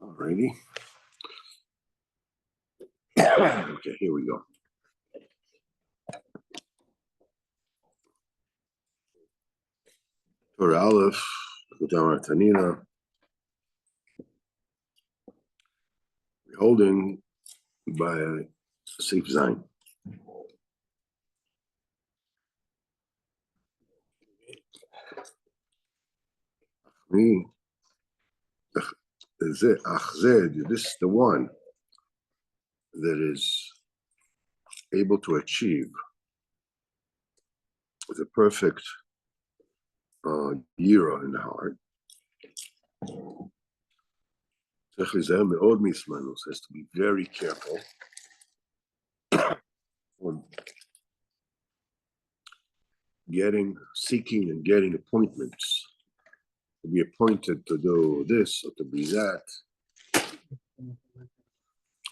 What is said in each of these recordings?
Alrighty. Okay, here we go. Torah Aleph, Likutey Tanina. Holding by a Seif Zayin. This is the one that is able to achieve the perfect yira in the heart. Has to be very careful on seeking and getting appointments, to be appointed to do this or to be that.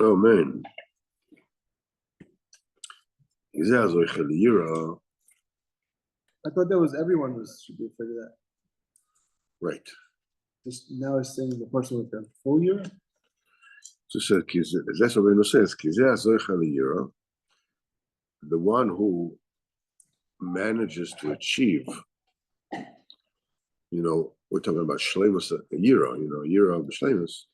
Oh man. I thought that was everyone should be afraid of that. Right. Just now it's saying the person with the full year. So that's what Rabbeinu says. The one who manages to achieve, we're talking about shleimus a yira, yira of shleimus.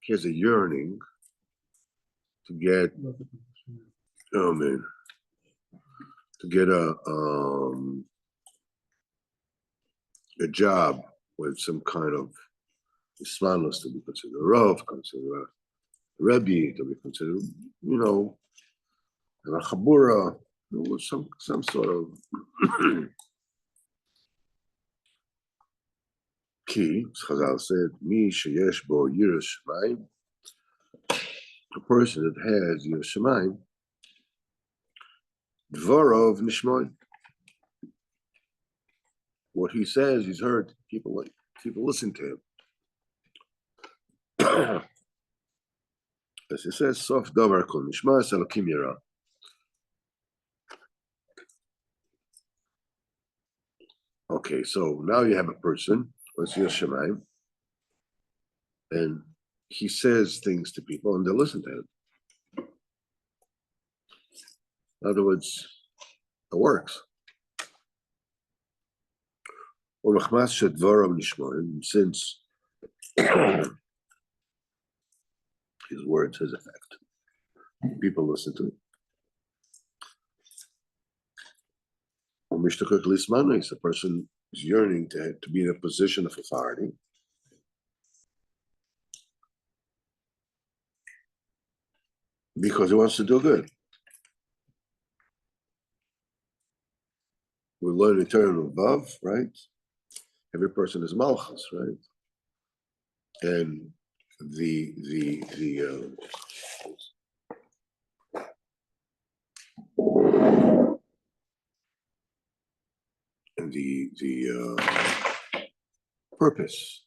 He has a yearning to get, to get a job with some kind of ismanus, to be considered a rav, considered a rebbe, to be considered, a chabura, some sort of key. Chazal said, "Mi sheyesh bo yiras shemayim." A person that has yiras shemayim, dvarov nishmoy. What he says, he's heard. People listen to him. As he says, "Sof davar kol nishmas elokim yira." Okay, so now you have a person, what's Yiras Shemayim, and he says things to people and they listen to him. In other words, it works. Since his words, his effect, people listen to it. A person is yearning to be in a position of authority. Because he wants to do good. We learn eternal above, right? Every person is malchus, right? And the purpose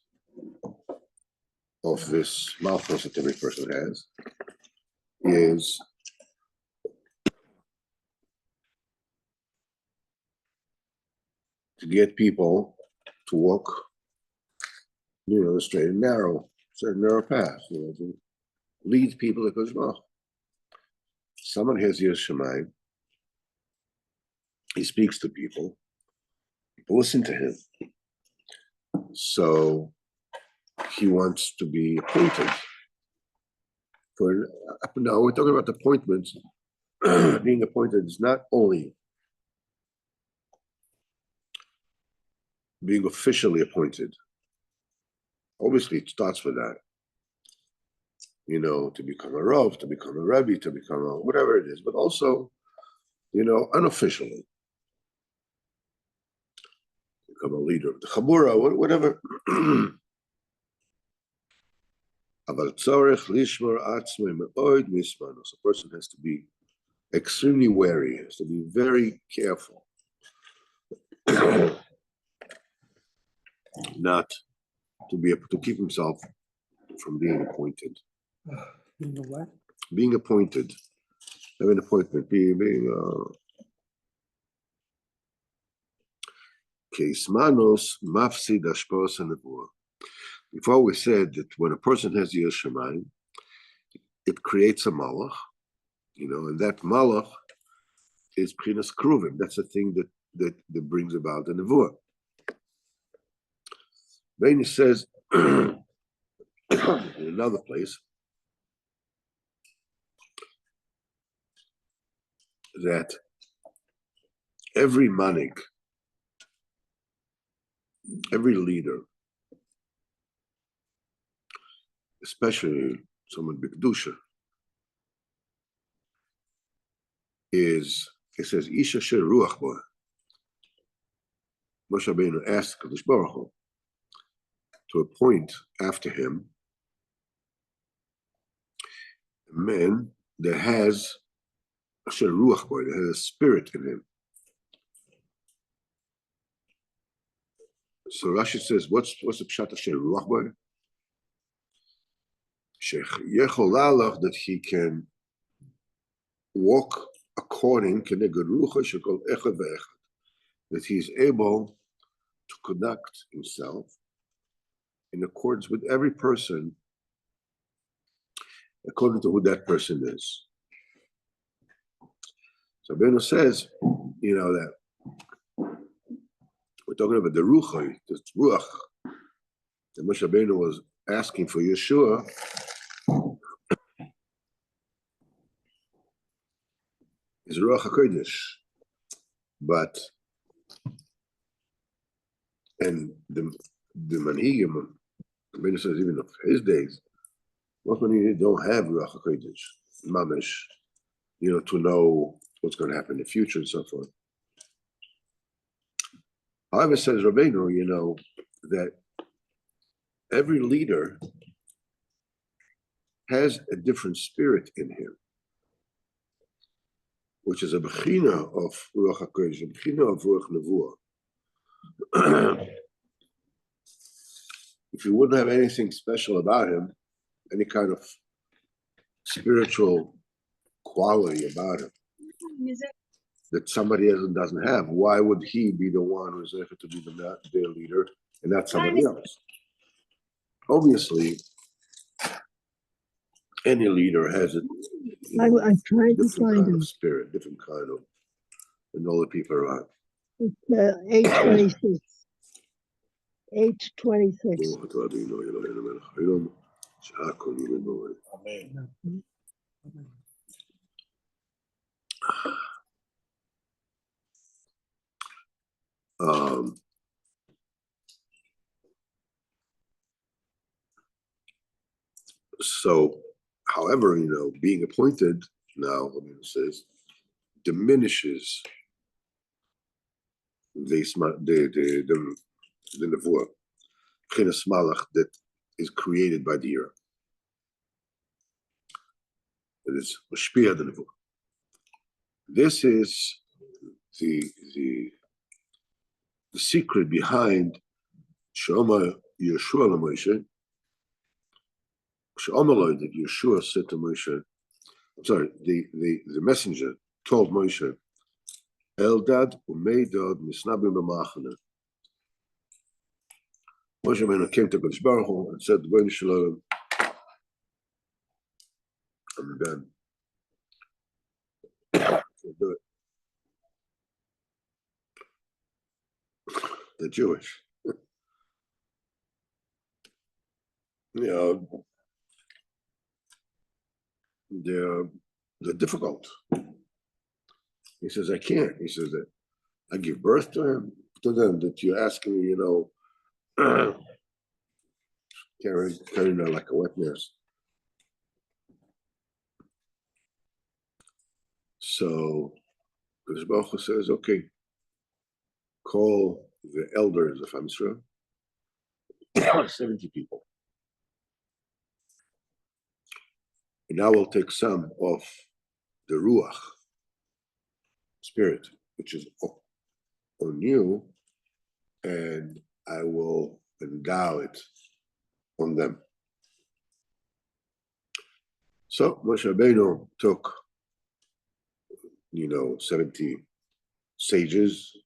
of this malchus that every person has is to get people to walk, the straight and narrow path, to lead people to Kodesh. Someone has Yiras Shemayim, he speaks to people listen to him. So he wants to be appointed. Now we're talking about appointments. Being appointed is not only being officially appointed. Obviously, it starts with that. To become a rav, to become a rebbe, to become a whatever it is, but also, unofficially. Become a leader of the chabura, whatever. A person has to be extremely wary, has to be very careful not to keep himself from being appointed. Being appointed, having an appointment, being Keismanos mafsid ashpos hanavua. Before we said that when a person has Yiras Shamayim, it creates a malach, and that malach is Pchinas Kruvim. That's the thing that brings about the nevuah. Then he says in another place that every manik, every leader, especially someone b'kedusha, it says Isha Sher Ruach Bo. Moshe Rabbeinu asked Kadosh Baruch Hu to appoint after him a man that has Asher Ruach Bo, that has a spirit in him. So Rashi says, what's the pshat Asher Ruach Bo? That he can walk according to that he is able to conduct himself in accordance with every person according to who that person is. So Beno says, that we're talking about the Ruchai, the Ruach, that Moshe Rabbeinu was asking for Yeshua. Is Ruach HaKodesh, and the Manhigim, Rabbeinu says even of his days, most Manhigim don't have Ruach HaKodesh, Mamish, to know what's going to happen in the future and so forth. However, says Rabbeinu, that every leader has a different spirit in him, which is a bechina of Ruach HaKodesh, a bechina of Ruach Nevuah. If you wouldn't have anything special about him, any kind of spiritual quality about him that somebody else doesn't have, why would he be the one who's able to be their leader and not somebody else? Obviously, any leader has a I tried to different find kind him. of spirit, different kind of, and all the people around. It's 826. 826. So, however, being appointed now, it says, diminishes the nevuah, Pchinas malach that is created by the year. It is mashpia the nevuah. This is the secret behind Shema Yeshua LaMoshe. Shema that Yeshua said to Moshe. I'm sorry, the messenger told Moshe, Eldad umeidad misnabim b'machana. Moshe Rabbeinu came to Kadosh Baruch Hu and said, "Ribono shel olam, I'm done. Can't do it." They're Jewish. They're difficult. He says, I can't. He says that I give birth to him, to them, that you're asking me, carrying her like a wet nurse. So Kadosh Baruch Hu says, okay, call the elders of Am Yisrael, 70 people. And now we'll take some of the Ruach spirit, which is on you, and I will endow it on them. So Moshe Rabbeinu took, 70 sages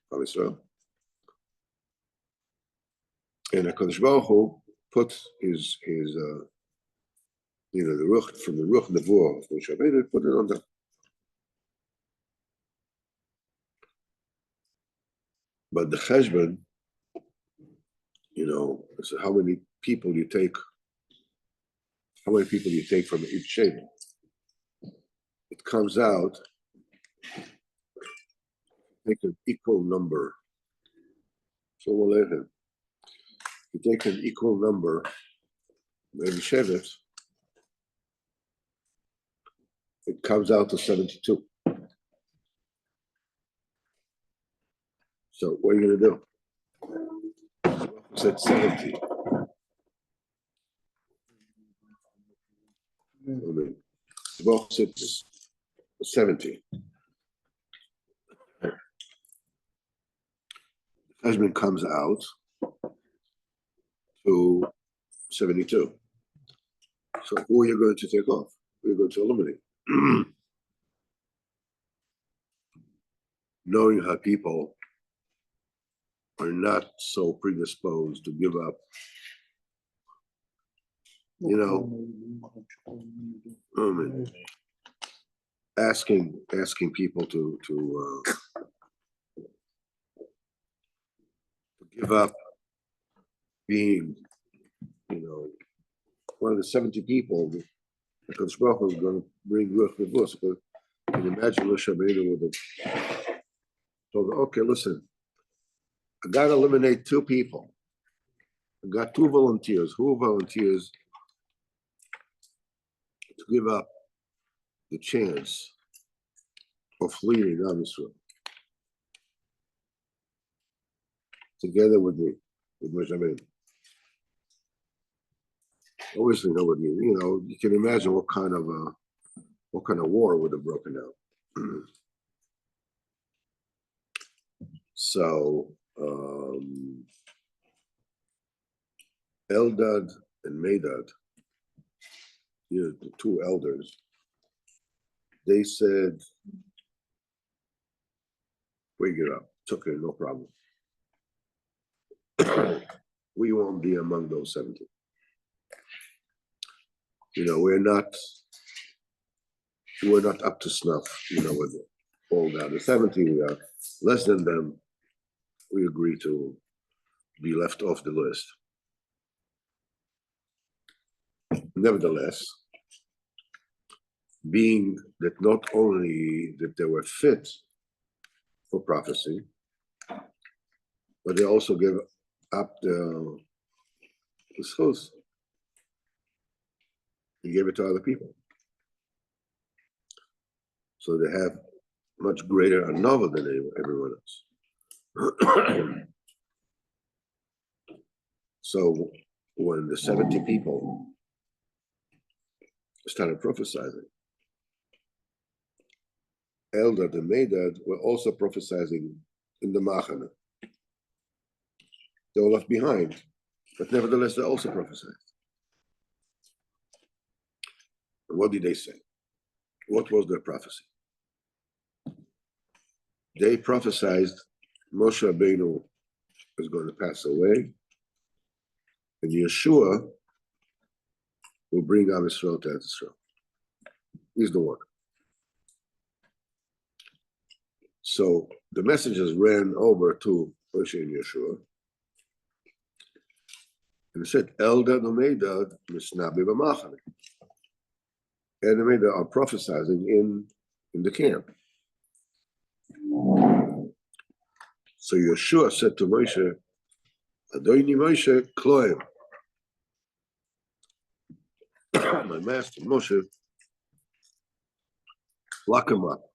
from Israel, And HaKadosh Baruch Hu put his the ruach from the ruach nevuah of Moshe Rabbeinu, put it on them. But the cheshbon, so how many people you take from each shevet? It comes out, take an equal number. So you take an equal number in shevet, it comes out to 72. So what are you going to do? Said 70. The Baruch said 70. The husband comes out to 72. So who are you going to take off? Who are you going to eliminate? Knowing how people are not so predisposed to give up, asking people to give up being, one of the 70 people because Baruch was going to bring ruach nevuah. So you can imagine Moshe Rabbeinu would have told, okay, listen, I got to eliminate 2 people. I got 2 volunteers. Who volunteers to give up the chance of leading on Israel together with me, with Moshe Rabbeinu? Obviously, nobody. You can imagine what kind of war would have broken out. So Eldad and Medad, the 2 elders, they said, "We get up. It's okay, no problem. We won't be among those 70. We're not up to snuff, with all the other 70. We are less than them. We agree to be left off the list." Nevertheless, being that not only that they were fit for prophecy, but they also gave up the schus. He gave it to other people. So they have much greater anova than everyone else. So when the 70 people started prophesying, Eldad and Medad were also prophesying in the Machana. They were left behind, but nevertheless they also prophesied. And what did they say? What was their prophecy? They prophesied Moshe Rabbeinu is going to pass away, and Yeshua will bring Am Yisrael to Israel. He's the one. So the messages ran over to Moshe and Yeshua, and it said, Eldad and Medad misnabi b'machane. And Medad are prophesying in the camp. So Yeshua said to Moshe, Adoni Moshe kloim. My master Moshe, lock him up.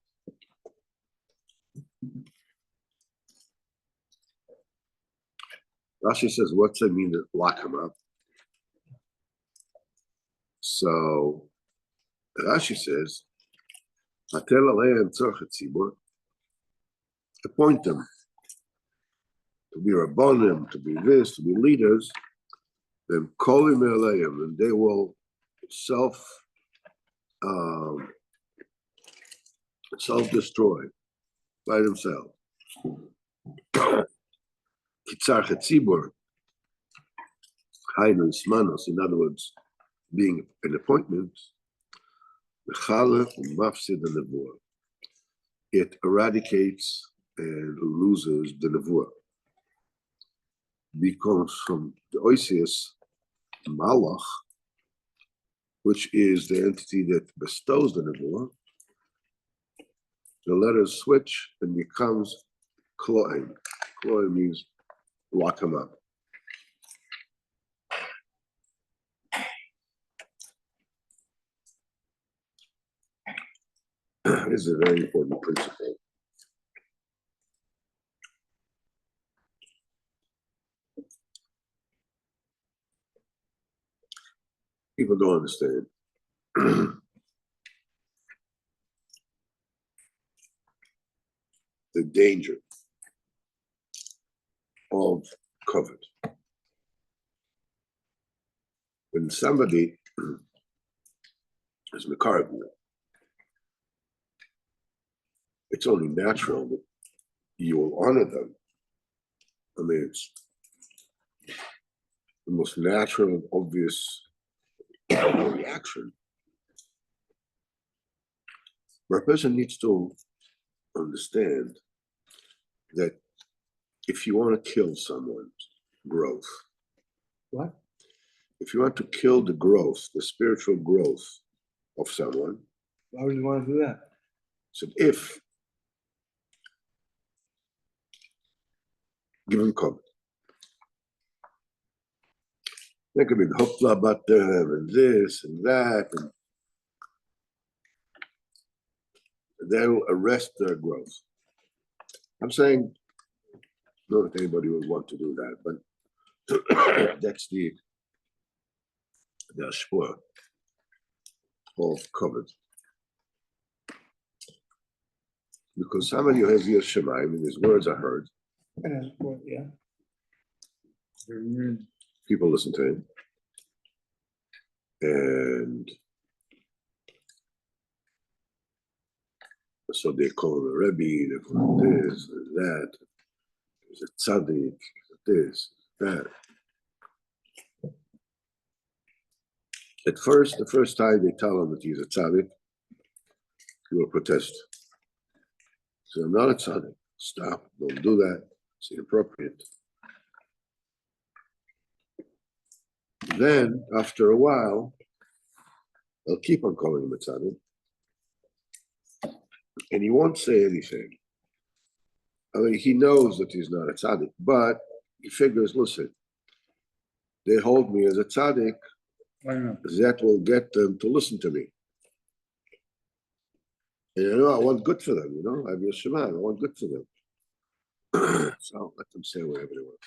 Rashi says, what's it mean to lock him up? So Rashi says, appoint them to be rabbonim, to be this, to be leaders, then call him alayhim, and they will self-destroy by themselves. Kitzar chetzibur, Hainus, manos, in other words, being an appointment, it eradicates and loses the nevuah. Because from the oisius, malach, which is the entity that bestows the nevuah, the letters switch and becomes kloim. Kloim means lock him up. This is a very important principle. People don't understand. The danger of covet. When somebody is Makarav, it's only natural that you will honor them. I mean, it's the most natural and obvious reaction. But a person needs to understand that if you want to kill someone's growth, What? if you want to kill the growth, the spiritual growth of someone, Why would you want to do that? so if give him cover. They could be hopeful about them and this and that, and they'll arrest their growth. I'm saying, not that anybody would want to do that, but that's the ashpur of covet. Because somebody who has Yir Shemaim and his words are heard, And that's what, yeah. Very weird. people listen to him, and so they call him a Rebbe, they call him this and that, he's a tzaddik, this, that. At first, the first time they tell him that he's a tzaddik, he will protest. So I'm not a tzaddik. Stop, don't do that. It's inappropriate. Then, after a while, they'll keep on calling him a tzaddik. And he won't say anything. I mean, he knows that he's not a tzaddik, but he figures, listen, they hold me as a tzaddik, Why not? that will get them to listen to me. And I want good for them, I have Yir Shemaim, I want good for them. So let them say whatever they want.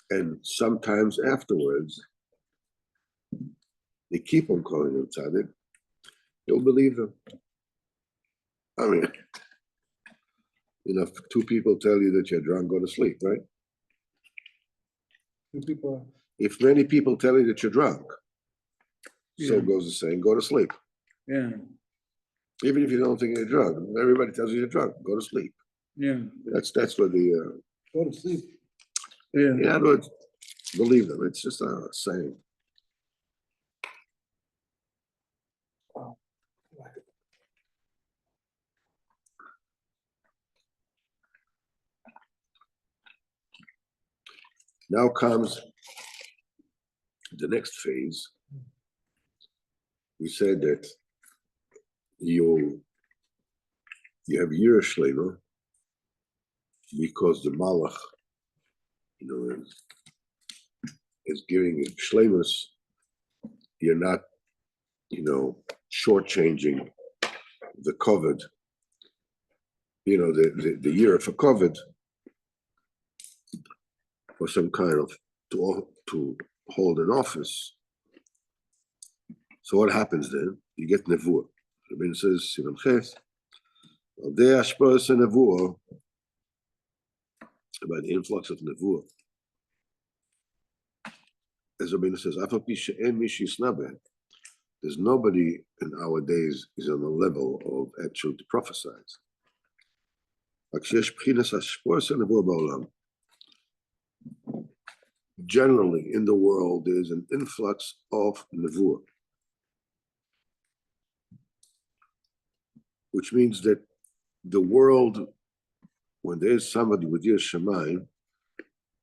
And sometimes afterwards, they keep on calling him tzaddik. You'll believe them. I mean, if two people tell you that you're drunk, go to sleep, right? Two people. If many people tell you that you're drunk, so Yeah. goes the saying, go to sleep. Yeah. Even if you don't think you're drunk, everybody tells you you're drunk, go to sleep. Yeah. That's what the, Go to sleep. Yeah. in other words, believe them. It's just a saying. Now comes the next phase. We said that you have Yira Shlema because the Malach, is giving you Shlemus. You're not, shortchanging the covet, the year for covet, for some kind of to hold an office. So what happens then? You get nevuah. Rabbeinu says, Siman Ches, Aldei Ashpos nevuah, by the influx of nevuah. As Rabbeinu says, Afal pi she'en mi shisnabe, there's nobody in our days is on the level of actually to prophesy. רק שיש בחינת השפוס הנבואה בעולם. generally in the world, there's an influx of nevuah, which means that the world, when there is somebody with Yir Shemayim,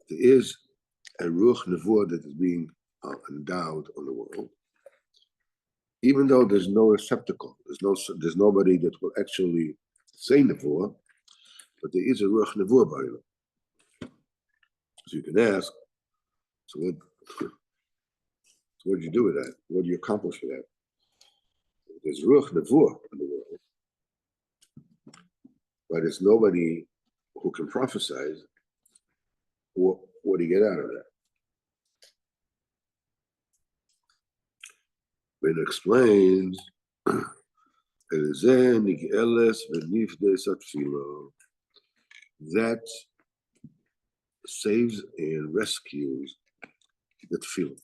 there is a ruach nevuah that is being endowed on the world, even though there's no receptacle, there's nobody that will actually say nevuah, but there is a ruach nevuah by them. So you can ask, so what do you do with that? What do you accomplish with that? There's ruach nevuah in the world, but there's nobody who can prophesy. What do you get out of that? When it explains, that saves and rescues the tefillah.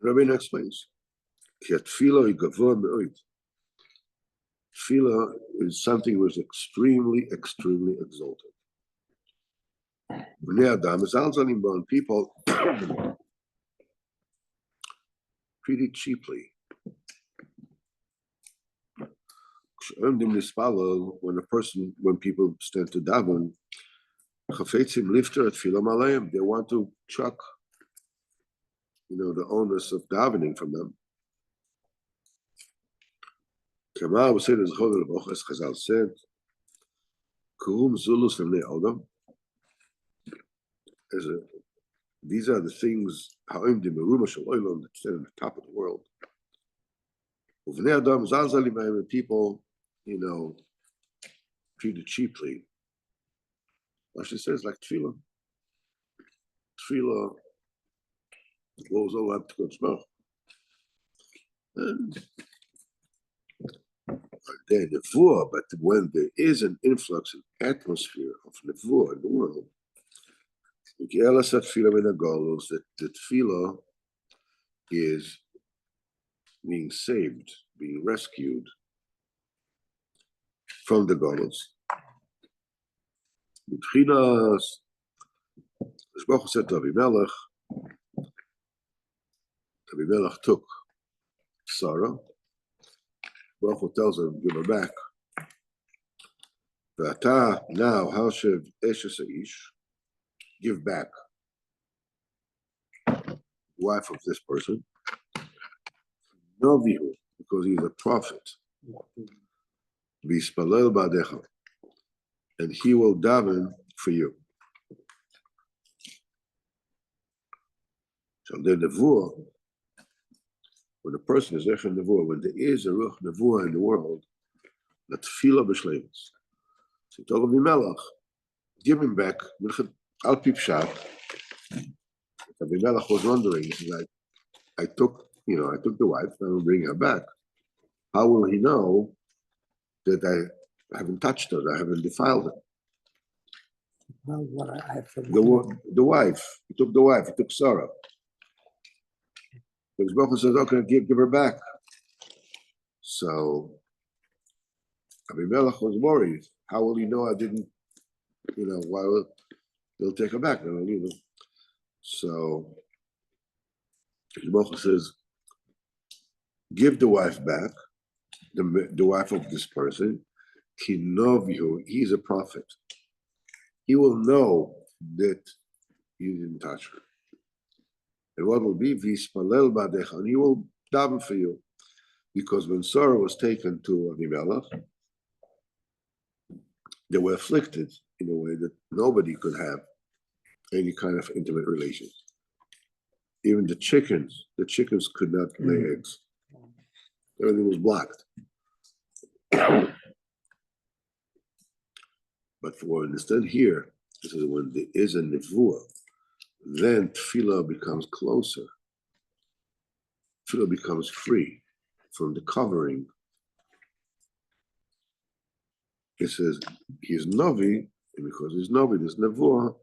Rabbeinu explains, tefillah is something which is extremely, extremely exalted. People treat it cheaply. When people stand to daven, they want to chuck, the onus of davening from them. Chazal said, these are the things that stand on the top of the world. People, treat it cheaply. Rashi says, like tefillah. Tefillah goes all up to God's mouth. And then nevuah, but when there is an influx, an atmosphere of nevuah in the world, that the tefillah is being saved, being rescued from the galus. Baruch said to Abimelech took Sarah. Baruch tells him, give her back. Now, how should Eshes Ish give back the wife of this person? Novihu, because he's a prophet. V'yispalel ba'decha, and he will daven for you. So the nevuah, when a person is echem nevuah, when there is a ruach nevuah in the world, the tefillah b'shleimus. So he told Abimelech, give him back. Al pi pshat. Abimelech was wondering, like, I took the wife, and I will bring her back. How will he know that I haven't touched her, I haven't defiled her? The wife, he took the wife, he took Sarah. Because Baruch says, okay, give her back. So Abimelech was worried. How will he know I didn't, why will he'll take her back? So Baruch says, give the wife back, the wife of this person. He's a prophet. He will know that you didn't touch her. And what will be? V'yispalel ba'decha, and he will daven for you. Because when Sarah was taken to Abimelech, they were afflicted in a way that nobody could have any kind of intimate relations. Even the chickens could not lay eggs. Everything was blocked. But for instead here, this is when there is a nevuah, then tefillah becomes closer. Tefillah becomes free from the covering. It says he's novi, and because he's novi, there's nevuah.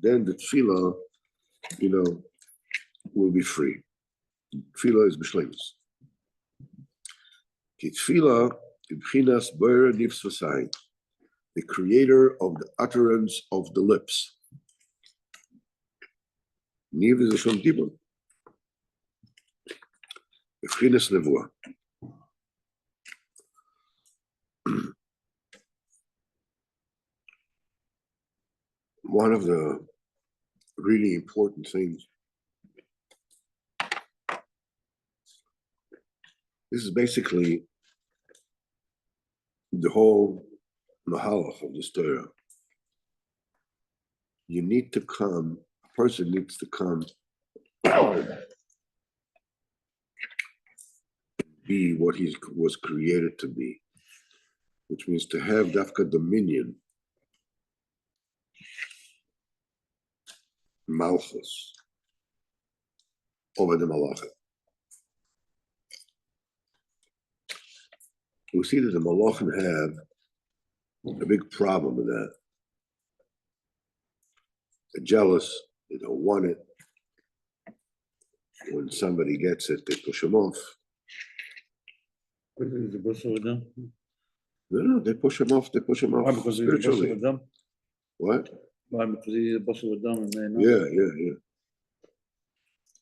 Then the tefillah, will be free. Tefillah is b'shleimus. Tefillah ibchinas boyer nifs v'sayim. the creator of the utterance of the lips. Niv is a shon dibur. B'chinas nevuah. One of the really important things, this is basically the whole mahalach of the Torah. You need to come, a person needs to come be what he was created to be, which means to have dafka dominion, malchus, over the malachim. We see that the malachim have a big problem with that. They're jealous, they don't want it. When somebody gets it, they push them off. No, they push them off, spiritually. What? Yeah.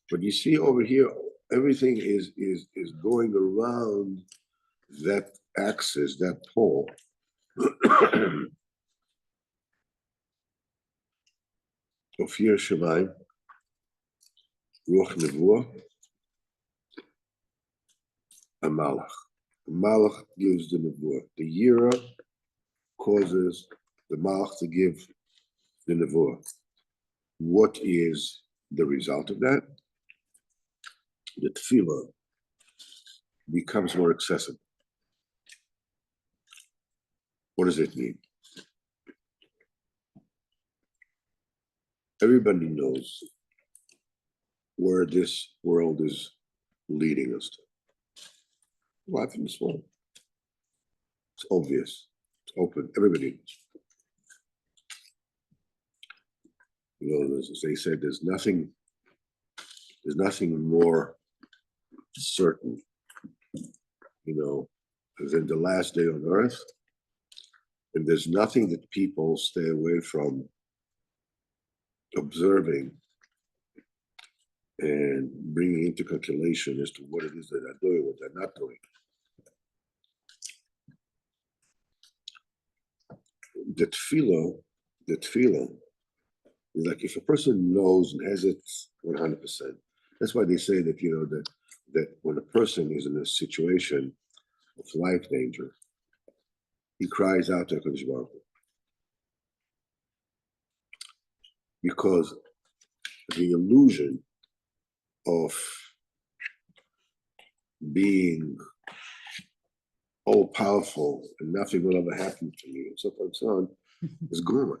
But you see over here, everything is going around that axis, that pole. Ofir Shemayim, Ruach Nevuah, a Malach. The Malach gives the Nevuah. The Yira causes the Malach to give the Nevuah. What is the result of that? The Tefillah becomes more accessible. What does it mean? Everybody knows where this world is leading us to. Life in this world. It's obvious. It's open. Everybody knows. You know, as they said, there's nothing more certain, you know, than the last day on earth. And there's nothing that people stay away from observing and bringing into calculation as to what it is that they're doing, what they're not doing. The tefillah is like if a person knows and has it 100%. That's why they say that, you know, that when a person is in a situation of life danger, he cries out to HaKadosh Baruch Hu. Because the illusion of being all powerful and nothing will ever happen to you, and so forth and so on, is gone.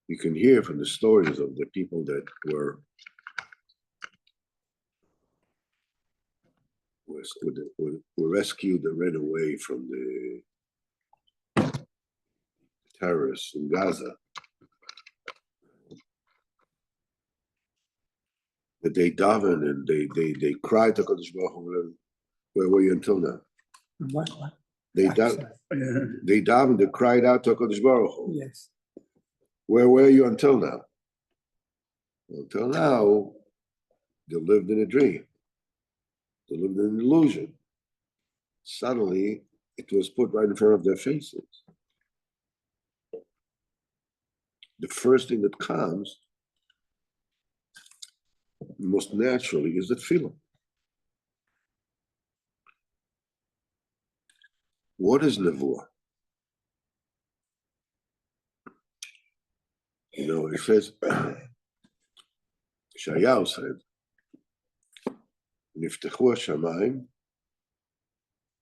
You can hear from the stories of the people that were rescued and ran away from the terrorists in Gaza. That they daven and they cried to HaKadosh Baruch Hu, where were you until now? What? They davened, they cried out to HaKadosh Baruch Hu. Yes. Where were you until now? Until now, they lived in a dream. They lived in an illusion. Suddenly, it was put right in front of their faces. The first thing that comes, most naturally, is the tefillah. What is nevuah? You know, it says, Shayahu said, Niftechu hashamayim,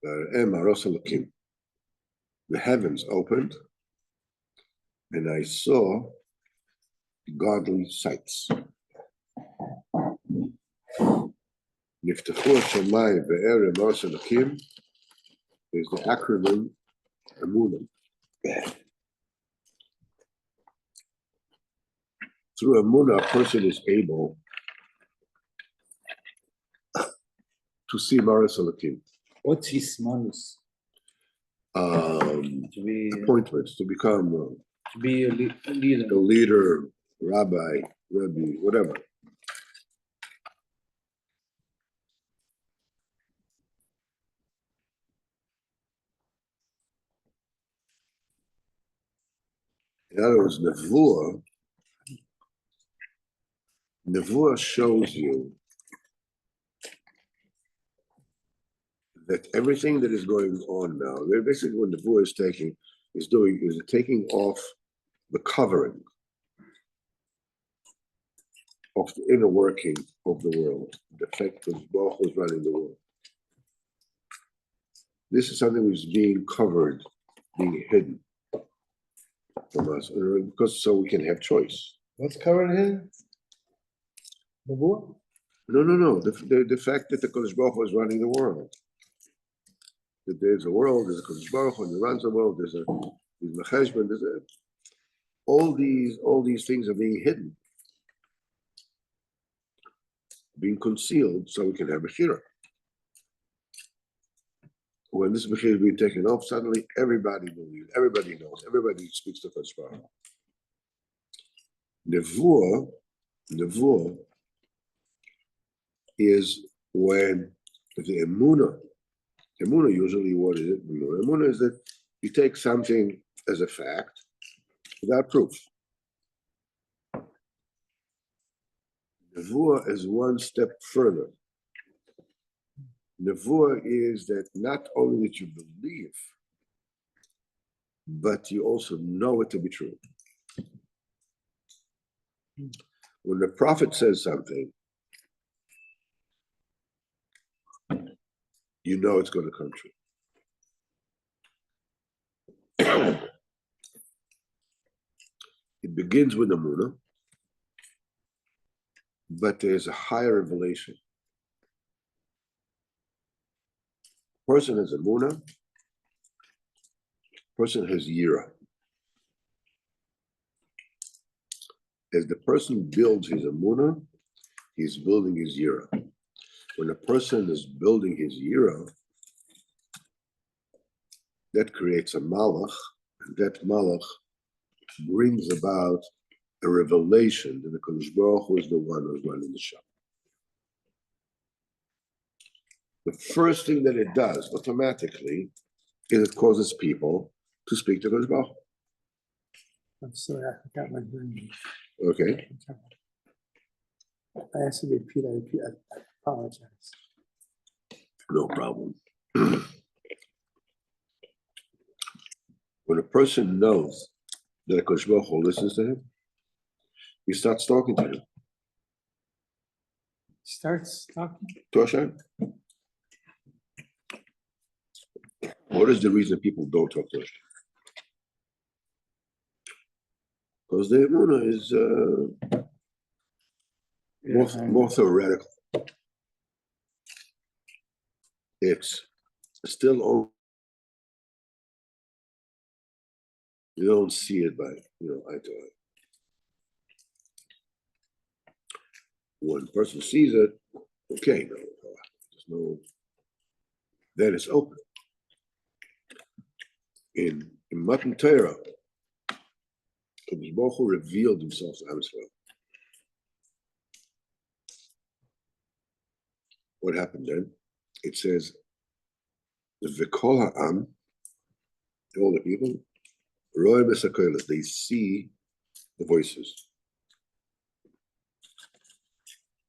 v'ar'eh maros Elokim. The heavens opened, and I saw godly sights. Niftechu hashamayim, v'ar'eh maros Elokim is the acronym Emunah. Through Emunah, a person is able to see Maros Elokim. What's his manus? appointments to become to be a leader. a leader, rabbi, whatever. In other words, Nevuah shows you that everything that is going on now, basically what Nevuah is taking off the covering of the inner working of the world, the fact that Baruch was running the world. This is something which is being covered, being hidden from us, because so we can have choice. What's covered here? The board? No. The fact that the Kodesh Baruch Hu is running the world. That there's a world, there's a Kodesh Baruch Hu, and he runs the world, there's Mecheshbon, all these things are being hidden, being concealed, so we can have a Bechira. When this Bechira is being taken off, suddenly everybody believes, everybody knows, everybody speaks to Kodesh Baruch Hu. Nevuah is when the Emunah usually, what is it? Emunah is that you take something as a fact without proof. Nevuah is one step further. Nevuah is that not only that you believe, but you also know it to be true. When the prophet says something, you know it's going to come true. It begins with Emunah, but there's a higher revelation. Person has Emunah, person has Yira. As the person builds his Emunah, he's building his Yira. When a person is building his Yira, that creates a Malach, and that Malach brings about a revelation that the Kodesh Baruch Hu is the one who's running the show. The first thing that it does automatically is it causes people to speak to Kodesh Baruch Hu. I'm sorry, I forgot my name. Okay. I asked you to repeat, I apologize. No problem. When a person knows that a Kodesh Baruch Hu listens to him, he starts talking to him. Starts talking. To Hashem. What is the reason people don't talk to Hashem? Because the Emunah is more theoretical. It's still open. You don't see it by, eye to eye. When a person sees it, okay, there's no, then it's open. In Matan Torah, Kodesh Baruch Hu revealed himself to Am Yisrael. What happened then? It says, the V'kol ha'am, all the people, Roy Besakolas, they see the voices.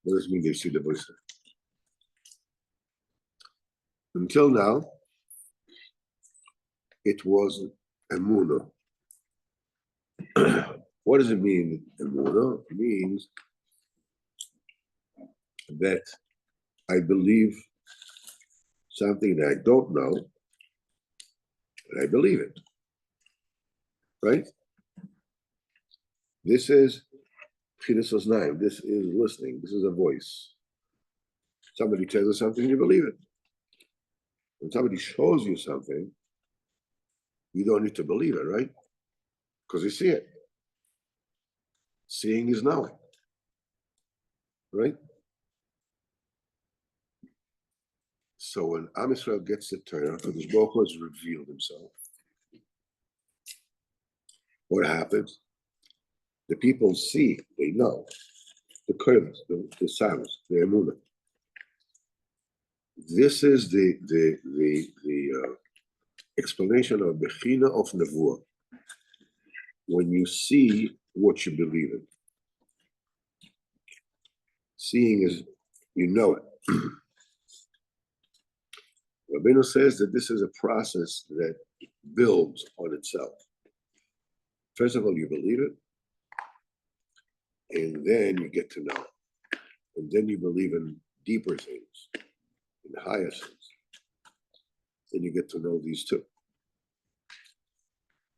What does it mean they see the voices? Until now, it was Emunah. What does it mean, Emunah? It means that I believe something that I don't know, but I believe it. Right? This is Chidas Oznaim. This is listening. This is a voice. Somebody tells you something, you believe it. When somebody shows you something, you don't need to believe it, right? Because you see it. Seeing is knowing. Right? So when Am Yisrael gets the Torah, Kadosh Baruch Hu has revealed himself. What happens? The people see, they know, the curves, the sounds, the emunah. This is the explanation of Bechina of Nevuah. When you see what you believe in. Seeing is, you know it. Rabbeinu says that this is a process that builds on itself. First of all, you believe it, and then you get to know it. And then you believe in deeper things, in higher things. Then you get to know these two.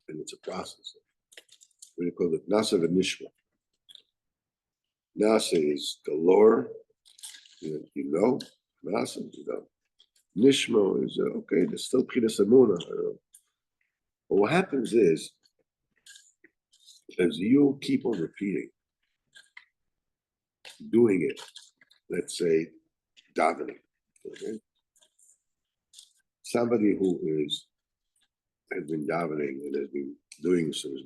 And it's a process. We call it Nasa v'Nishma. Nasa is the lore, you know, Nasa, you know. Nishma is, okay, there's still Pchinas Emunah. But what happens is, as you keep on repeating, doing it, let's say, davening, okay? Somebody who has been davening and has been doing some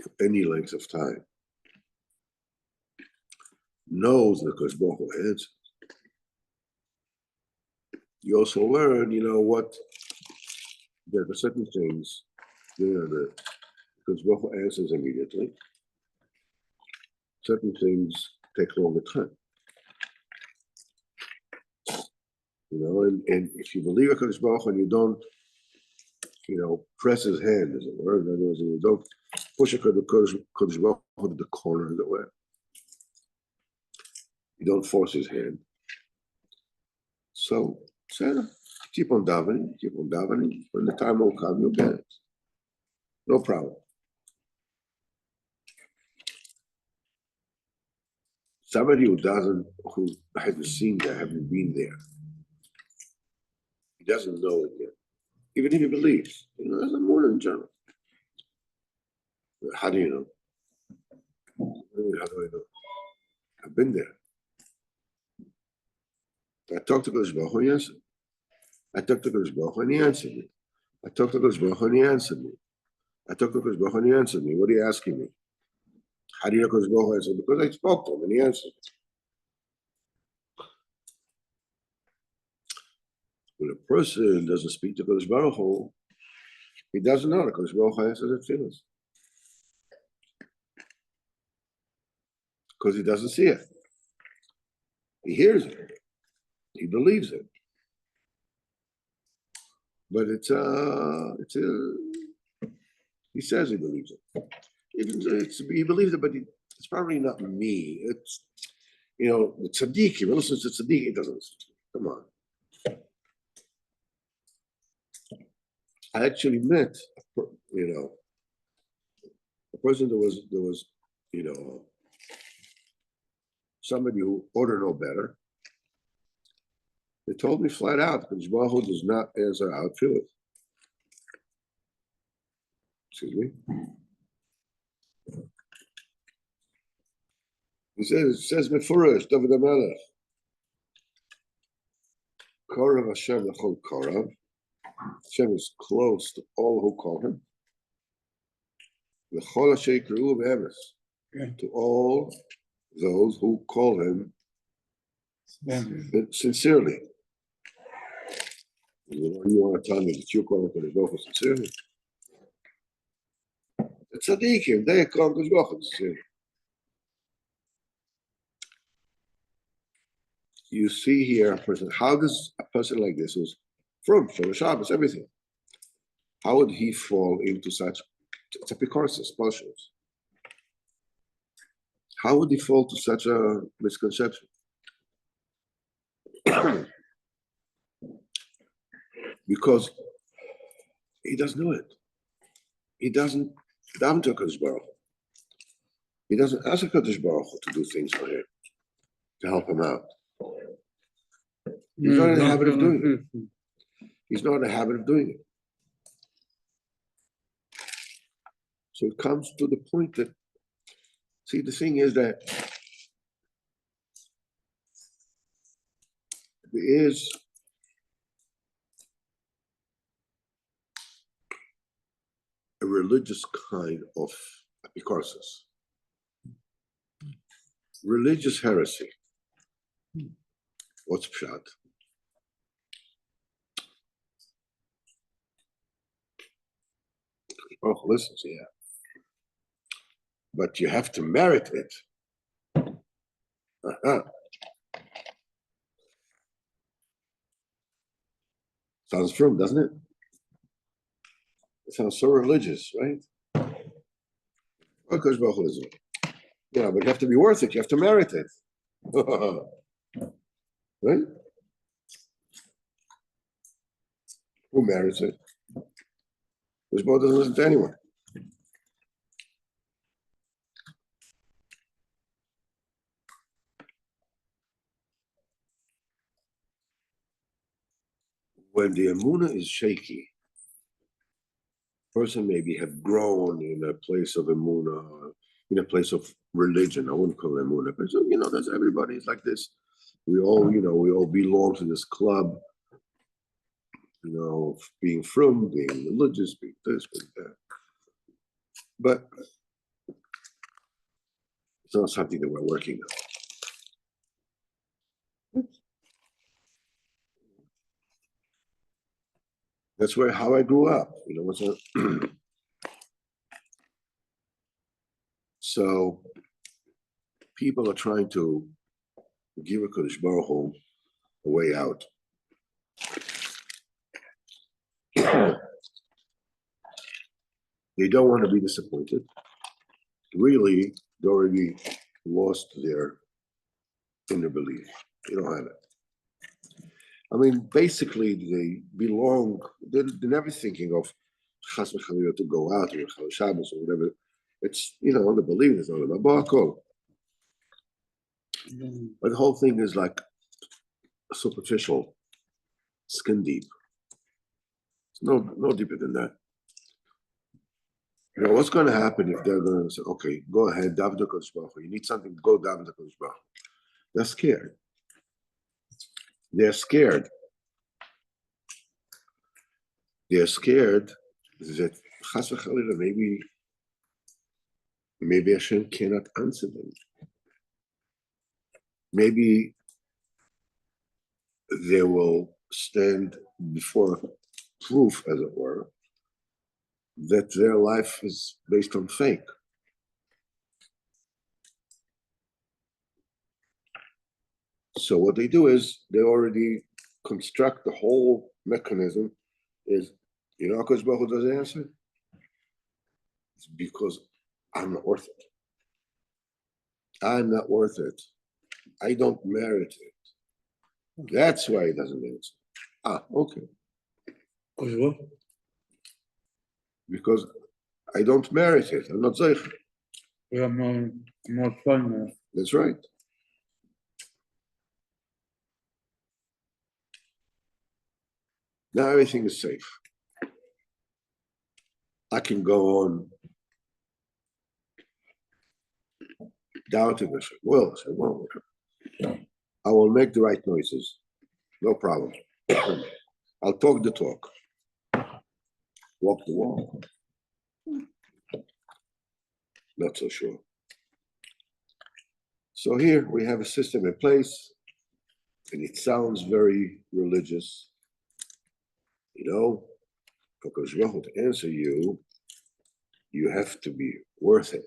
for any length of time, knows that Kodesh Baruch Hu answers. You also learn, you know what, there are certain things, you know, that Kodesh Baruch Hu answers immediately. Certain things take longer time. You know, and if you believe in Kodesh Baruch Hu and you don't, you know, press his hand, as it were, in other words, and you don't push a Kodesh Baruch Hu to the corner, as it were. You don't force his hand. So, keep on davening. When the time will come, you'll get it. No problem. Somebody who hasn't seen that, hasn't been there, he doesn't know it yet. Even if he believes, you know, there's a more in general. How do you know? How do I know? I've been there. I talked to Kodesh Baruch Hu and he answered. I talked to Kodesh Baruch Hu and he answered me. I talked to Kodesh Baruch Hu and he answered me. I talked to Kodesh Baruch Hu and he answered me. What are you asking me? How do you know Kodesh Baruch Hu answered? Because I spoke to him and he answered. When a person doesn't speak to Kodesh Baruch Hu, he doesn't know that Kodesh Baruch Hu answers his feelings. Because he doesn't see it. He hears it. He believes it. But he says he believes it. He believes it, but it's probably not me. It's, you know, the tzaddik, he listens to tzaddik, he doesn't listen to me. Come on. I actually met, you know, a person that was, you know, somebody who ought to know better. They told me flat out, because Baruch Hu does not answer our feelings. Excuse me. It says Mefurish, David HaMelech. Korav Hashem L'chol Korav. Hashem is close to all who call him. L'chol Asher Yikre'uh B'emes. To all those who call him sincerely. You want to tell me that you're calling Kodesh Baruch Hu sincerely? The tzaddikim, they call Kodesh Baruch Hu sincerely. You see here a person, how does a person like this, who's from Shabbos, everything, how would he fall into such, it's a picorsis, partials. How would he fall to such a misconception? Because he doesn't know it. He doesn't daven to Kodesh Baruch Hu. He doesn't ask Kodesh Baruch Hu to do things for him, to help him out. He's not in the habit of doing it. He's not in the habit of doing it. So it comes to the point that, see, the thing is that There is a religious kind of apicorsis. Religious heresy. What's pshat? Oh, listen, yeah. But you have to merit it. Uh-huh. Sounds firm, doesn't it? It sounds so religious, right? Because yeah, but you have to be worth it. You have to merit it. Right? Who merits it? This boy doesn't listen to anyone. When the Emunah is shaky, person maybe have grown in a place of Emunah, in a place of religion. I wouldn't call it Emunah, but so, that's everybody is like this. We all, we all belong to this club, being frum, being religious, being this, being that. But it's not something that we're working on. That's how I grew up. So people are trying to give a Kodesh Baruch Hu a way out. They don't want to be disappointed. Really, they already lost their inner belief. They don't have it. I mean, basically, they belong. They're never thinking of Chas v'Chalila to go out or Chal Shabbos or whatever. It's the belief is all about Ba'akol. But the whole thing is like superficial, skin deep. It's no deeper than that. What's going to happen if they're going to say, okay, go ahead, daven to Kodesh Baruch Hu. You need something, go daven to Kodesh Baruch Hu. They're scared. They're scared. They're scared that Chas v'Chalila, maybe Hashem cannot answer them. Maybe they will stand before proof, as it were, that their life is based on fake. So what they do is they already construct the whole mechanism is, how Kodesh Baruch Hu doesn't answer? It's because I'm not worth it. I'm not worth it. I don't merit it. That's why he doesn't answer. Okay. Because I don't merit it. I'm not Zeich. I'm not fun. That's right. Now everything is safe. I can go on doubting Hashem. Well, I will make the right noises. No problem. I'll talk the talk. Walk the walk. Not so sure. So here we have a system in place, and it sounds very religious. For Kodesh Baruch Hu to answer you, you have to be worth it.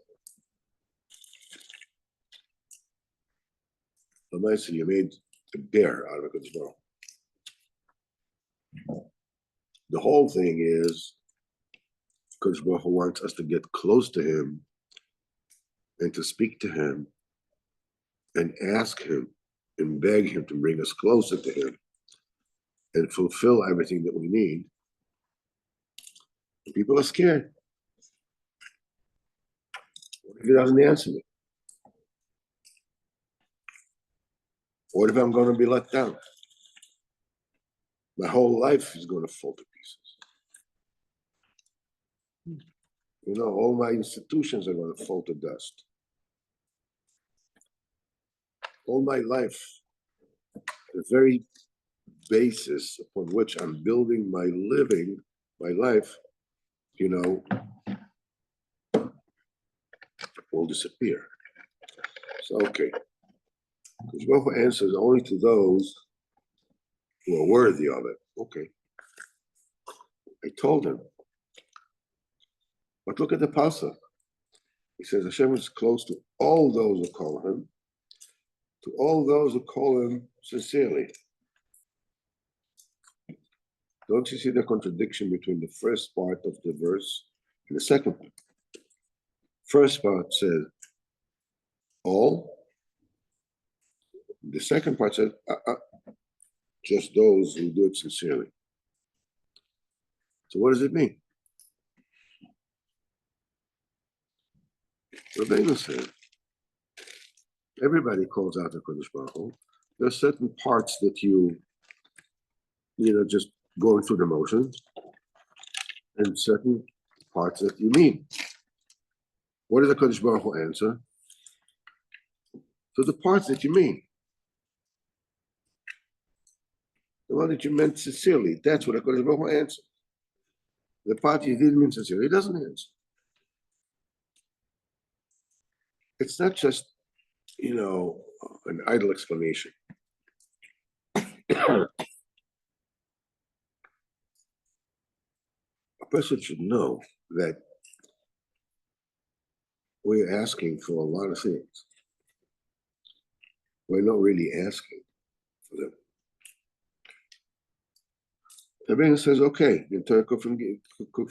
So you made a bear out of a Kodesh Baruch Hu. The whole thing is Kodesh Baruch Hu wants us to get close to him and to speak to him and ask him and beg him to bring us closer to him and fulfill everything that we need. People are scared. What if he doesn't answer me? What if I'm going to be let down? My whole life is going to fall to pieces. All my institutions are going to fall to dust. All my life, the very basis upon which I'm building my living, my life, will disappear. So, okay. Because Baruch Hu answers only to those who are worthy of it. Okay. I told him. But look at the pasuk. He says Hashem is close to all those who call him, to all those who call him sincerely. Don't you see the contradiction between the first part of the verse and the second part? First part says all. The second part says just those who do it sincerely. So what does it mean? Rabbeinu said, everybody calls out to Kodesh Baruch Hu. There are certain parts that you just going through the motions, and certain parts that you mean. What does the Kodesh Baruch Hu answer? So the parts that you mean. The one that you meant sincerely, that's what the Kodesh Baruch Hu answers. The part you didn't mean sincerely, he doesn't answer. It's not just, an idle explanation. A person should know that we're asking for a lot of things. We're not really asking for them. Everyone says, okay, you can cook for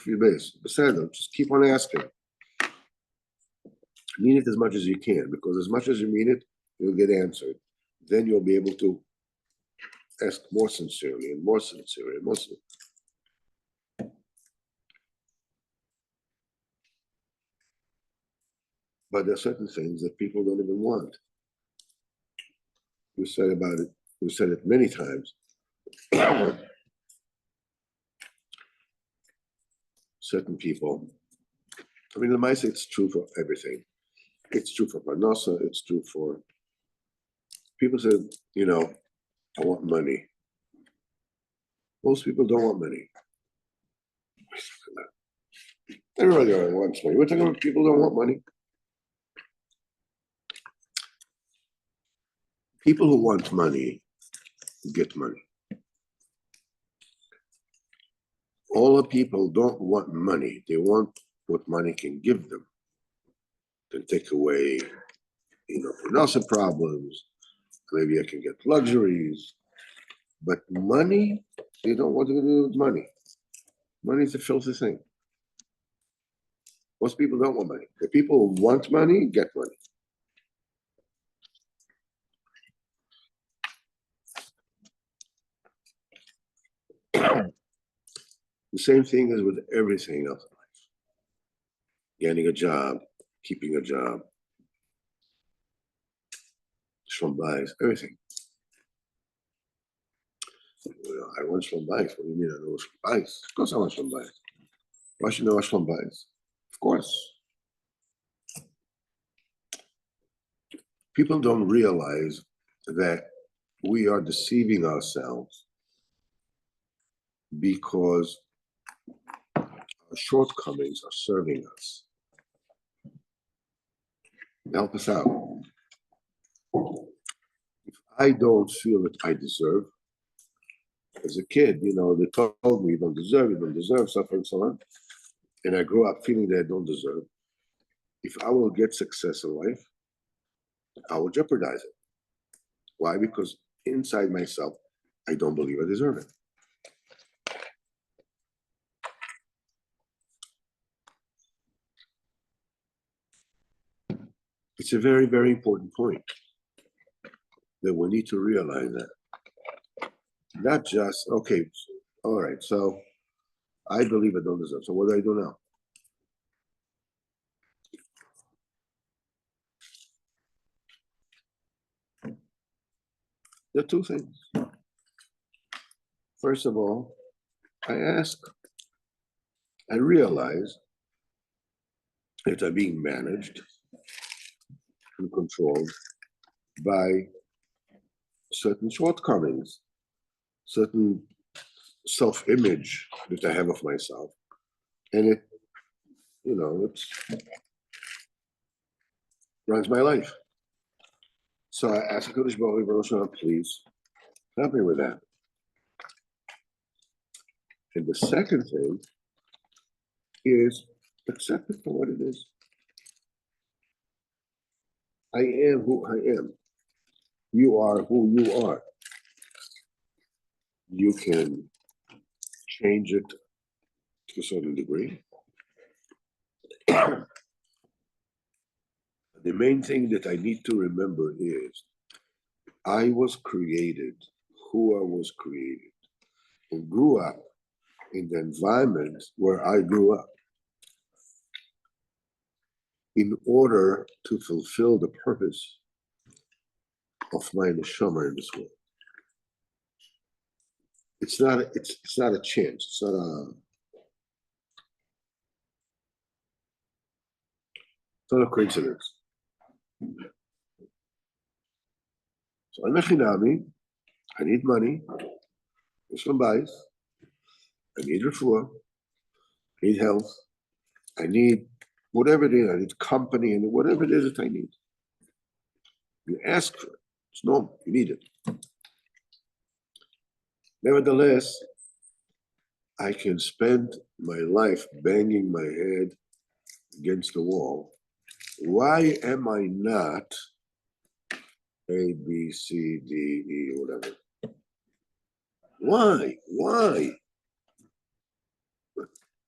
your base. Besides, just keep on asking. Mean it as much as you can, because as much as you mean it, you'll get answered. Then you'll be able to ask more sincerely and more sincerely and more sincerely. But there are certain things that people don't even want. We said about it, we said it many times. Certain people, the Maisa, it's true for everything. It's true for Parnasa, it's true for people say, I want money. Most people don't want money. Everybody wants money. We're talking about people who don't want money. People who want money get money. All the people don't want money. They want what money can give them. Can take away, financial problems. Maybe I can get luxuries. But money, they don't want to do with money. Money is a filthy thing. Most people don't want money. The people who want money get money. The same thing is with everything else in life. Getting a job, keeping a job, shlom bayis, everything. I want shlom bayis. What do you mean I know shlom bayis? Of course I want shlom bayis. Why should I know shlom bayis? Of course. People don't realize that we are deceiving ourselves because our shortcomings are serving us. Help us out. If I don't feel that I deserve, as a kid, they told me you don't deserve, stuff and so on. And I grew up feeling that I don't deserve. If I will get success in life, I will jeopardize it. Why? Because inside myself, I don't believe I deserve it. It's a very, very important point that we need to realize that. Not just, okay, all right, so I believe I don't deserve. So what do I do now? There are two things. First of all, I realize that I'm being managed and controlled by certain shortcomings, certain self-image that I have of myself. And it, it runs my life. So I ask HaKadosh Baruch Hu, please help me with that. And the second thing is accept it for what it is. I am who I am. You are who you are. You can change it to a certain degree. The main thing that I need to remember is I was created who I was created and grew up in the environment where I grew up in order to fulfill the purpose of my neshama in this world. It's not a chance. It's not a coincidence. So I'm Mechinami, I need money, Muslim bias, I need refuah, I need health, I need whatever it is, I need company, and whatever it is that I need. You ask for it, it's normal, you need it. Nevertheless, I can spend my life banging my head against the wall. Why am I not A, B, C, D, E, whatever? Why?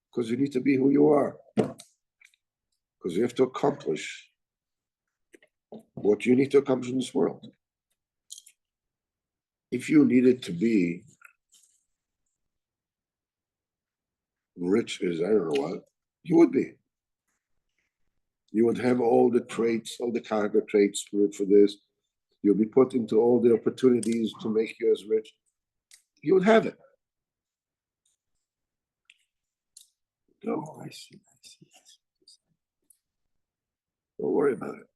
Because you need to be who you are. Because you have to accomplish what you need to accomplish in this world. If you needed to be rich as I don't know what, you would be. You would have all the traits, all the character traits for this. You'll be put into all the opportunities to make you as rich. You would have it. No, I see. Don't worry about it.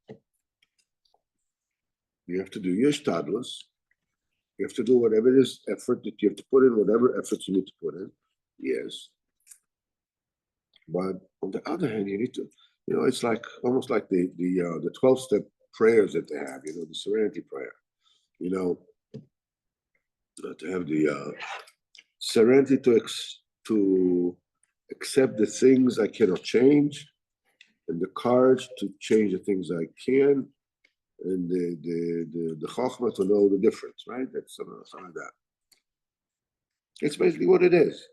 You have to do your stadlus. You have to do whatever it is, effort that you have to put in, whatever efforts you need to put in. Yes. But on the other hand, you need to, it's like almost like the 12-step prayers that they have, the serenity prayer. To have the serenity to accept the things I cannot change, and the courage to change the things I can, and the chokhmah to know the difference, right? That's something like that. It's basically what it is.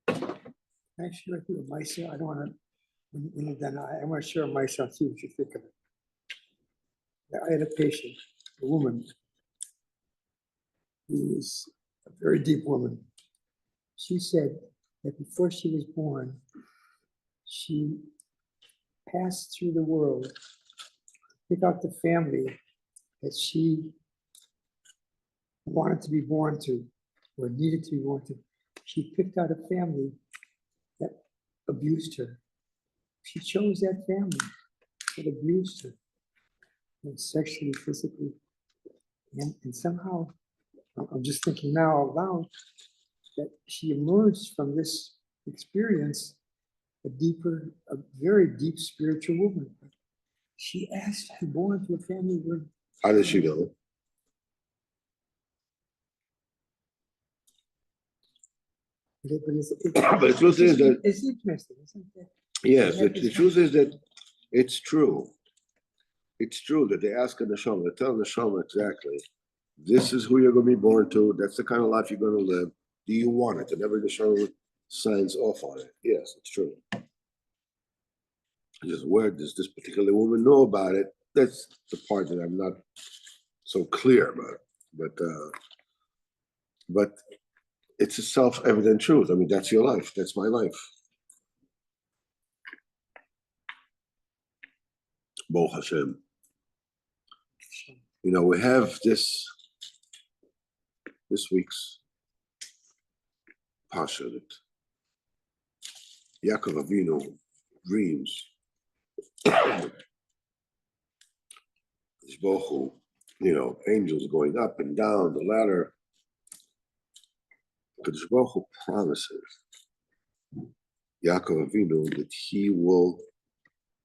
Actually, I think myself, I don't want to, when you're done, I want to share myself, see what you think of it. I had a patient, a woman, who was a very deep woman. She said that before she was born, she passed through the world, pick out the family that she wanted to be born to, or needed to be born to. She picked out a family that abused her. She chose that family that abused her, sexually, physically, and somehow, I'm just thinking now out loud, that she emerged from this experience a very deep spiritual woman. She asked to be born to a family where. How does she know? But the truth is that it's interesting, isn't it? Yes, the truth is that it's true. It's true that they ask the neshama, they tell the neshama exactly, this is who you're going to be born to. That's the kind of life you're going to live. Do you want it? And every neshama signs off on it. Yes, it's true. Just where does this particular woman know about it? That's the part that I'm not so clear about. But it's a self-evident truth. I mean, that's your life. That's my life. Baruch Hashem. We have this week's Pasha that Yaakov Avinu dreams. This Baruch Hu, angels going up and down the ladder. Kadosh Baruch Hu promises Yaakov Avinu that he will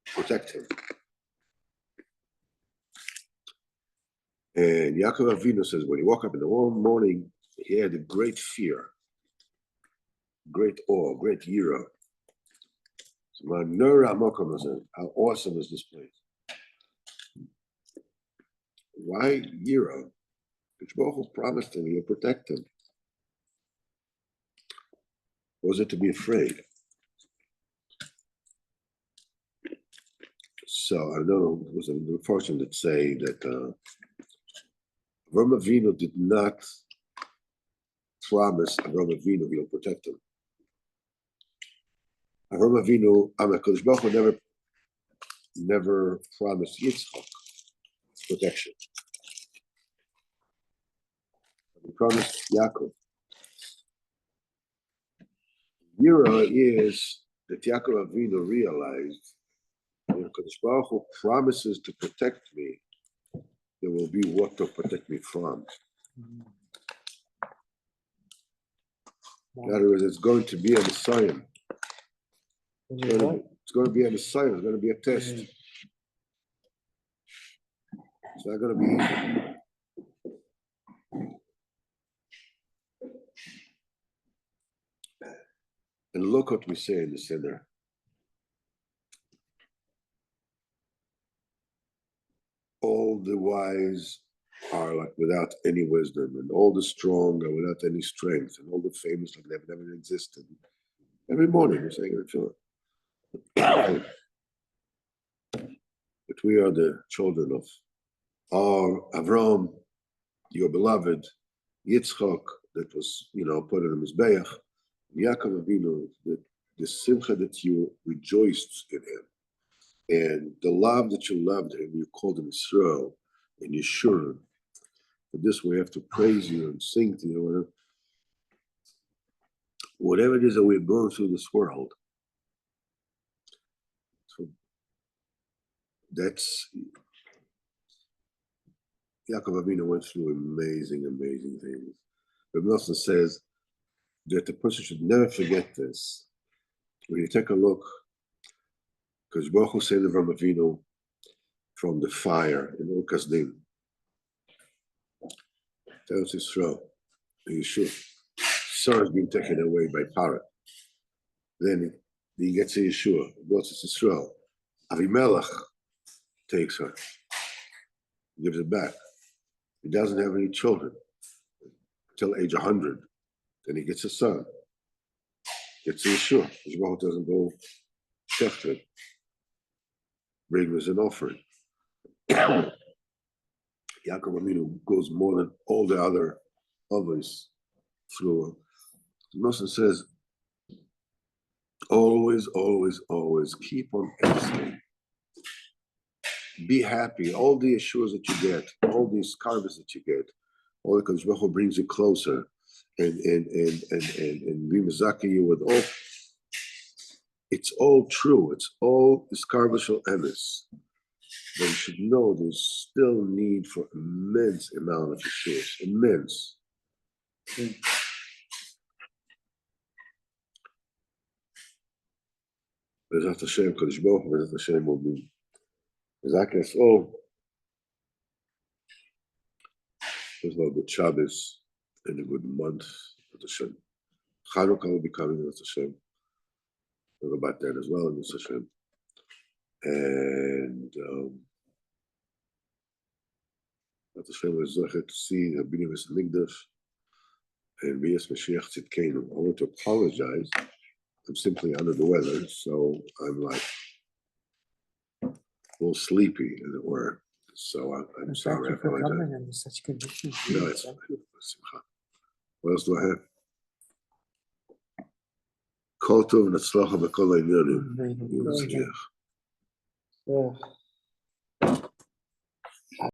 protect him. And Yaakov Avinu says when he woke up in the morning, he had a great fear, great awe, great yira. How awesome is this place? Why yira? Kadosh Baruch Hu promised him he'll protect him. Was it to be afraid? So I know it was a portion that say that Avraham Avinu did not promise Avraham Avinu he'll protect him. Avraham Avinu, Kadosh Baruch Hu never promised Yitzchak protection. He promised Yaakov. Yira is that Yaakov Avinu realized when Kadosh Baruch Hu promises to protect me, there will be what to protect me from. In other words, it's going to be a Messiah. It's going to be a Messiah. It's going to be a test. It's not going to be easy. And look what we say in the Siddur. All the wise are like without any wisdom, and all the strong are without any strength, and all the famous like they've never existed. Every morning we're saying it. But we are the children of our Avram, your beloved, Yitzchak, that was, put in the Mizbeach, Yaakov Avinu, the simcha that you rejoiced in him, and the love that you loved him, you called him Yisrael, and Yeshurun. For this we have to praise you and sing to you. Whatever it is that we're going through this world, so that's Yaakov Avinu went through amazing things. Rabbi Nelson says that the person should never forget this. When you take a look, because Baruch Hu saved Avraham Avinu from the fire in Ur Kasdim. Tells Yisrael, Yeshua, Sarah is being taken away by Parah. Then he gets to Yeshua, goes to Yisrael. Avimelech takes her, gives it back. He doesn't have any children until age 100. Then he gets a son. Gets to Yeshua. Yeshua doesn't go shechter, bring him as an offering. Yaakov Avinu goes more than all the other others through. Nosson says, always keep on asking. Be happy. All the Yeshuas that you get, all these carvers that you get, all the Kadosh Baruch Hu brings you closer and be mezaki you with all. It's all true. It's all iskarbashal emes. But you should know there's still need for immense amount of Yeshuas. Immense. Bezat Hashem, Kadosh Baruch Hu, Bezat Hashem will be mezaki us all. There's a good Shabbos and a good month with Hashem. Chanukah will be coming with Hashem. We'll go about that as well in Hashem. And Hashem is to see the Bnei Mikdash and B'yas Mashiach Tzidkenu. I want to apologize. I'm simply under the weather, so I'm like a little sleepy, as it were. So I'm sorry. Thank you for coming in such conditions. No, it's what else do I have? Kol tov v'natzlacha b'kol ha'inyanim. Yeah.